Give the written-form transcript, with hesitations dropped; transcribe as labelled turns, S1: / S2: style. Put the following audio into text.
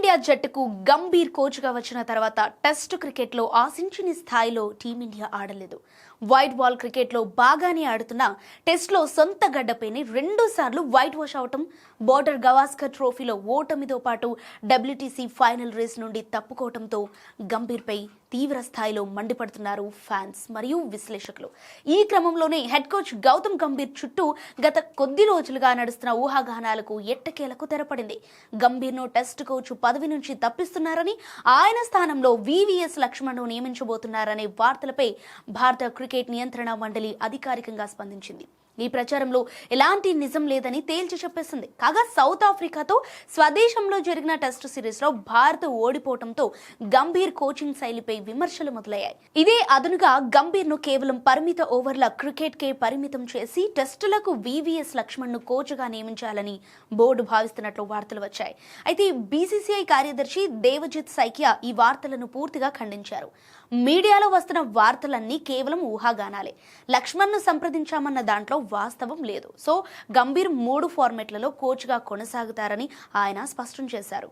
S1: Team India జట్టుకు గంభీర్ కోచ్గా వచ్చిన తర్వాత టెస్టు క్రికెట్లో ఆశించిన స్థాయిలో టీమిండియా ఆడలేదు. వైట్ బాల్ క్రికెట్లో బాగానే ఆడుతున్న టెస్ట్లో సొంత గడ్డపైనే 2 సార్లు వైట్ వాష్ అవటం, బోర్డర్ గవాస్కర్ ట్రోఫీలో ఓటమితో పాటు డబ్ల్యూటీసీ ఫైనల్ రేస్ నుండి తప్పుకోవడంతో గంభీర్పై తీవ్ర స్థాయిలో మండిపడుతున్నారు ఫ్యాన్స్ మరియు విశ్లేషకులు. ఈ క్రమంలోనే హెడ్ కోచ్ గౌతమ్ గంభీర్ చుట్టూ గత కొద్ది రోజులుగా నడుస్తున్న ఊహాగానాలకు ఎట్టకేలకు తెరపడింది. గంభీర్ను టెస్ట్ కోచ్ పదవి నుంచి తప్పిస్తున్నారని, ఆయన స్థానంలో వివిఎస్ లక్ష్మణ్ను నియమించబోతున్నారనే వార్తలపై భారత క్రికెట్ నియంత్రణ మండలి అధికారికంగా స్పందించింది. ఈ ప్రచారంలో ఎలాంటి నిజం లేదని తేల్చి చెప్పేసింది. కాగా సౌత్ ఆఫ్రికాతో స్వదేశంలో జరిగిన టెస్టు సిరీస్లో భారత్ ఓడిపోవడంతో గంభీర్ కోచింగ్ శైలిపై విమర్శలు మొదలయ్యాయి. ఇదే అదునుగా గంభీర్ను కేవలం పరిమిత ఓవర్ల క్రికెట్కే పరిమితం చేసి టెస్టులకు వివిఎస్ లక్ష్మణ్ను కోచ్గా నియమించాలని బోర్డు భావిస్తున్నట్లు వార్తలు వచ్చాయి. అయితే బీసీసీఐ కార్యదర్శి దేవజిత్ సైకియా ఈ వార్తలను పూర్తిగా ఖండించారు. మీడియాలో వస్తున్న వార్తలన్నీ కేవలం ఊహాగానాలే. లక్ష్మణ్ను సంప్రదించామన్న దాంట్లో వాస్తవం లేదు. సో గంభీర్ 3 ఫార్మాట్లలో కోచ్గా కొనసాగుతారని ఆయన స్పష్టం చేశారు.